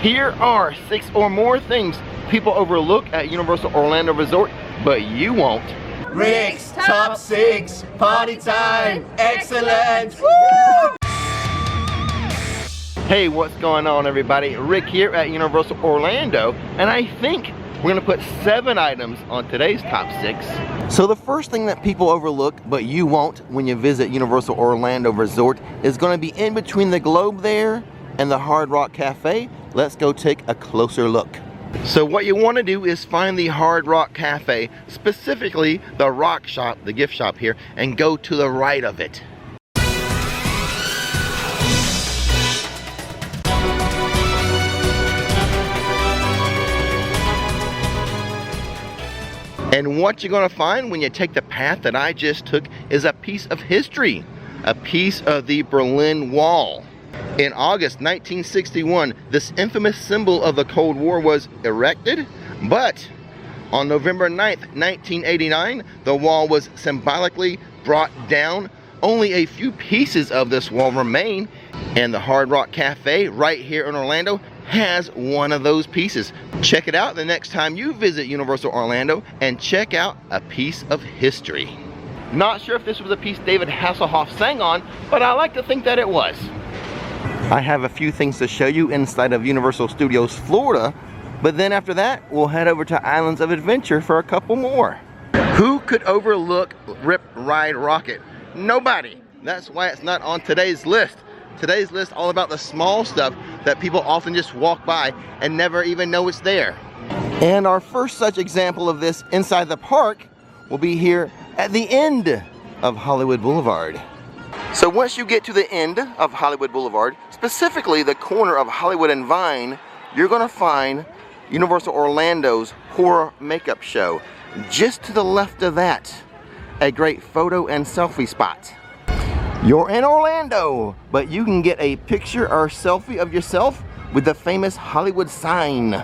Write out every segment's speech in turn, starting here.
Here are 6 or more things people overlook at Universal Orlando Resort, but you won't. Rix, top 6, party time, excellent! Woo! Hey, what's going on, everybody? Rick here at Universal Orlando, and I think we're gonna put 7 items on today's top 6. So the first thing that people overlook, but you won't when you visit Universal Orlando Resort, is gonna be in between the globe there and the Hard Rock Cafe. Let's go take a closer look. So what you want to do is find the Hard Rock Cafe, specifically the rock shop, the gift shop here, and go to the right of it. And what you're going to find when you take the path that I just took is a piece of history, a piece of the Berlin Wall. In August 1961, this infamous symbol of the Cold War was erected, but on November 9th, 1989, the wall was symbolically brought down. Only a few pieces of this wall remain, and the Hard Rock Cafe right here in Orlando has one of those pieces. Check it out the next time you visit Universal Orlando and check out a piece of history. Not sure if this was a piece David Hasselhoff sang on, but I like to think that it was. I have a few things to show you inside of Universal Studios Florida, but then after that, we'll head over to Islands of Adventure for a couple more. Who could overlook Rip Ride Rocket? Nobody. That's why it's not on today's list. Today's list all about the small stuff that people often just walk by and never even know it's there. And our first such example of this inside the park will be here at the end of Hollywood Boulevard. So once you get to the end of Hollywood Boulevard, specifically the corner of Hollywood and Vine, you're gonna find Universal Orlando's Horror Makeup Show. Just to the left of that, a great photo and selfie spot. You're in Orlando, but you can get a picture or selfie of yourself with the famous Hollywood sign.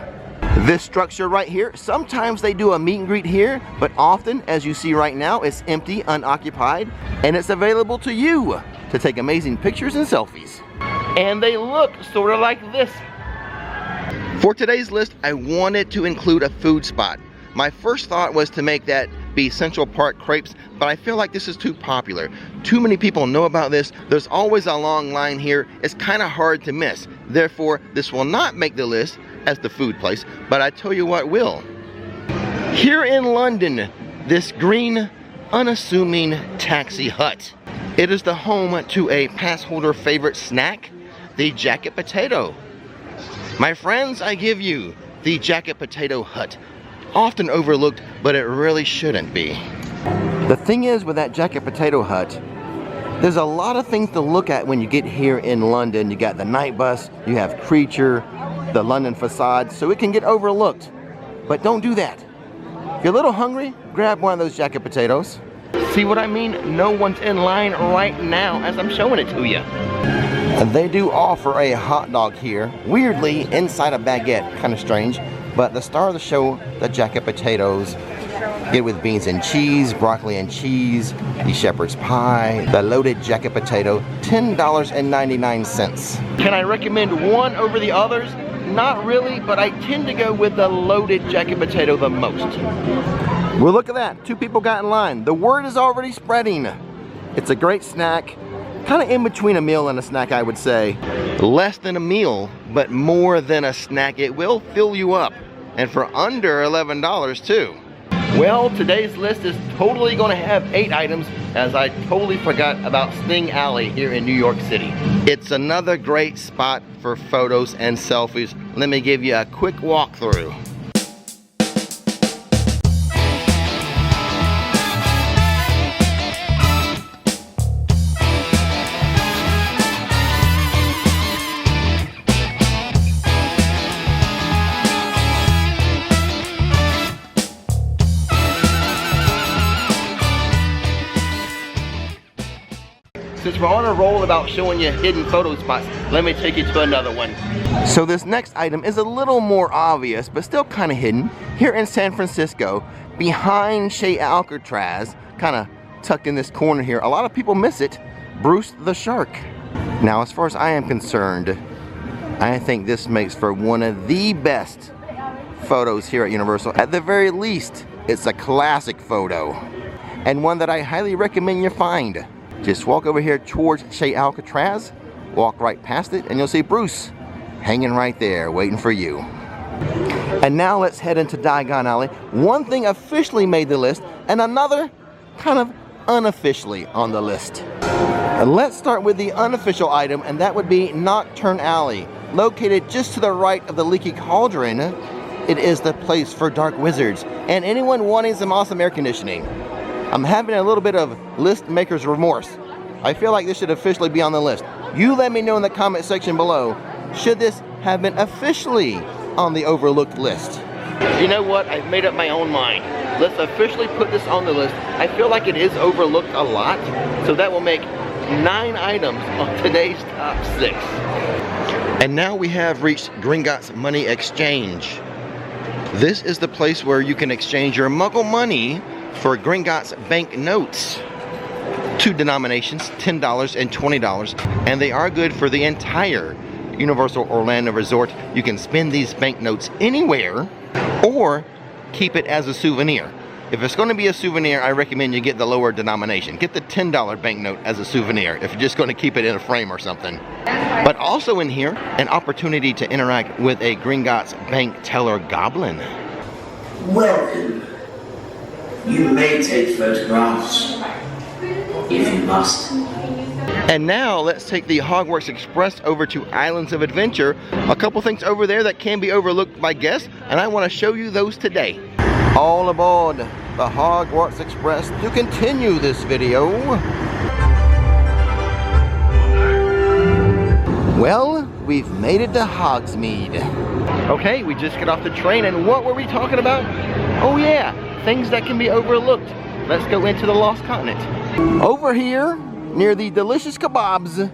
This structure right here, sometimes they do a meet and greet here, but often, as you see right now, it's empty, unoccupied, and it's available to you to take amazing pictures and selfies. And they look sort of like this. For today's list, I wanted to include a food spot. My first thought was to make that be Central Park Crepes, but I feel like this is too popular. Too many people know about this. There's always a long line here. It's kind of hard to miss. Therefore, this will not make the list as the food place, but I tell you what will. Here in London, this green, unassuming taxi hut. It is the home to a pass holder favorite snack, the jacket potato. My friends, I give you the jacket potato hut. Often overlooked, but it really shouldn't be. The thing is with that jacket potato hut, there's a lot of things to look at when you get here in London. You got the night bus, you have Creature, the London facade, so it can get overlooked. But don't do that. If you're a little hungry, grab one of those jacket potatoes. See what I mean? No one's in line right now as I'm showing it to you. And they do offer a hot dog here, weirdly inside a baguette, kind of strange. But the star of the show, the jacket potatoes. Get with beans and cheese, broccoli and cheese, the shepherd's pie, the loaded jacket potato, $10.99. Can I recommend one over the others? Not really, but I tend to go with the loaded jacket potato the most. Well, look at that. 2 people got in line. The word is already spreading. It's a great snack. Kind of in between a meal and a snack, I would say. Less than a meal, but more than a snack. It will fill you up. And for under $11 too. Well, today's list is totally going to have 8 items, as I totally forgot about Sting Alley here in New York City. It's another great spot for photos and selfies. Let me give you a quick walkthrough. Since we're on a roll about showing you hidden photo spots, let me take you to another one. So this next item is a little more obvious, but still kind of hidden. Here in San Francisco, behind Chez Alcatraz, kind of tucked in this corner here, a lot of people miss it, Bruce the Shark. Now, as far as I am concerned, I think this makes for one of the best photos here at Universal. At the very least, it's a classic photo, and one that I highly recommend you find. Just walk over here towards Chez Alcatraz, walk right past it, and you'll see Bruce hanging right there, waiting for you. And now let's head into Diagon Alley. One thing officially made the list, and another kind of unofficially on the list. And let's start with the unofficial item, and that would be Nocturne Alley. Located just to the right of the Leaky Cauldron, it is the place for dark wizards and anyone wanting some awesome air conditioning. I'm having a little bit of list maker's remorse. I feel like this should officially be on the list. You let me know in the comment section below, should this have been officially on the overlooked list? You know what? I've made up my own mind. Let's officially put this on the list. I feel like it is overlooked a lot, so that will make 9 items on today's top 6. And now we have reached Gringotts Money Exchange. This is the place where you can exchange your Muggle money for Gringotts bank notes. 2 denominations, $10 and $20, and they are good for the entire Universal Orlando Resort. You can spend these banknotes anywhere or keep it as a souvenir. If it's going to be a souvenir, I recommend you get the lower denomination. Get the $10 banknote as a souvenir if you're just going to keep it in a frame or something. But also in here, an opportunity to interact with a Gringotts bank teller goblin. Welcome. You may take photographs if you must. And now let's take the Hogwarts Express over to Islands of Adventure. A couple things over there that can be overlooked by guests, and I want to show you those today. All aboard the Hogwarts Express to continue this video. Well, we've made it to Hogsmeade. Okay, we just got off the train, and what were we talking about? Oh yeah, things that can be overlooked. Let's go into the Lost Continent. Over here, near the delicious kebabs,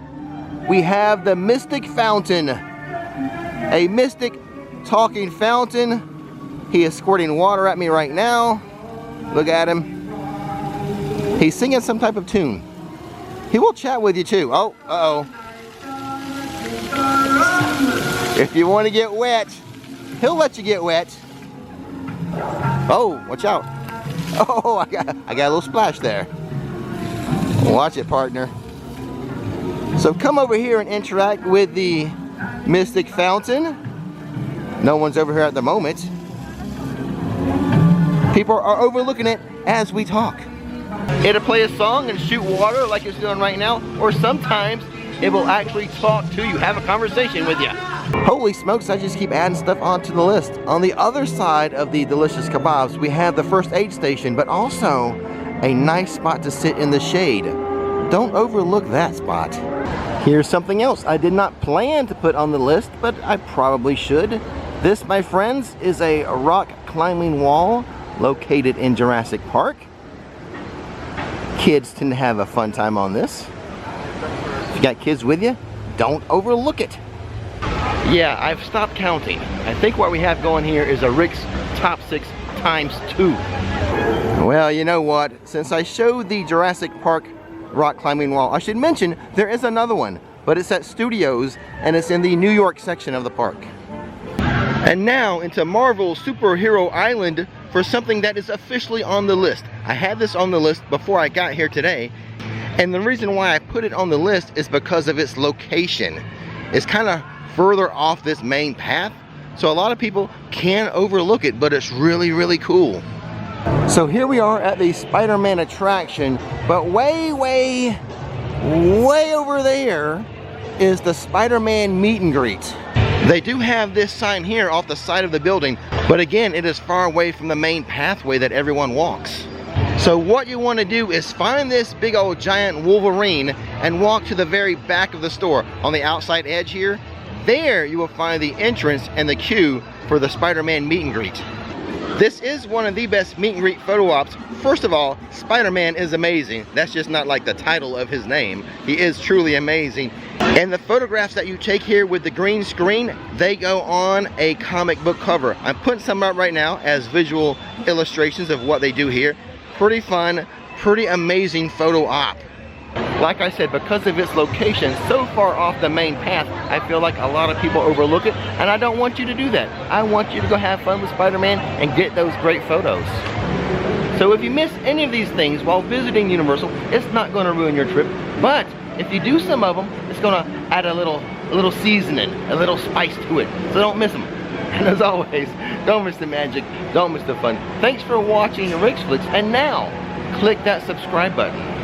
we have the Mystic Fountain. A mystic talking fountain. He is squirting water at me right now. Look at him. He's singing some type of tune. He will chat with you too. Oh, uh-oh. If you want to get wet, he'll let you get wet. Oh, watch out. Oh, I got a little splash there. Watch it, partner. So come over here and interact with the Mystic Fountain. No one's over here at the moment. People are overlooking it as we talk. It'll play a song and shoot water like it's doing right now, or sometimes it will actually talk to you, have a conversation with you. Holy smokes, I just keep adding stuff onto the list. On the other side of the delicious kebabs, we have the first aid station, but also a nice spot to sit in the shade. Don't overlook that spot. Here's something else I did not plan to put on the list, but I probably should. This, my friends, is a rock climbing wall located in Jurassic Park. Kids tend to have a fun time on this. If you got kids with you, don't overlook it. Yeah, I've stopped counting. I think what we have going here is a Rix Top 6 ×2. Well, you know what? Since I showed the Jurassic Park rock climbing wall, I should mention there is another one, but it's at Studios and it's in the New York section of the park. And now into Marvel Superhero Island for something that is officially on the list. I had this on the list before I got here today, and the reason why I put it on the list is because of its location. It's kind of further off this main path, so a lot of people can overlook it, but it's really, really cool. So here we are at the Spider-Man attraction, but way over there is the Spider-Man meet and greet. They do have this sign here off the side of the building, but again, it is far away from the main pathway that everyone walks. So what you want to do is find this big old giant Wolverine and walk to the very back of the store on the outside edge here. There you will find the entrance and the queue for the Spider-Man meet and greet. This is one of the best meet and greet photo ops. First of all, Spider-Man is amazing. That's just not like the title of his name. He is truly amazing. And the photographs that you take here with the green screen, they go on a comic book cover. I'm putting some up right now as visual illustrations of what they do here. Pretty fun, pretty amazing photo op. Like I said, because of its location so far off the main path, I feel like a lot of people overlook it, and I don't want you to do that. I want you to go have fun with Spider-Man and get those great photos. So if you miss any of these things while visiting Universal, it's not going to ruin your trip, but if you do some of them, it's going to add a little seasoning, a little spice to it, so don't miss them. And as always, don't miss the magic, don't miss the fun. Thanks for watching Rix Flix, and now click that subscribe button.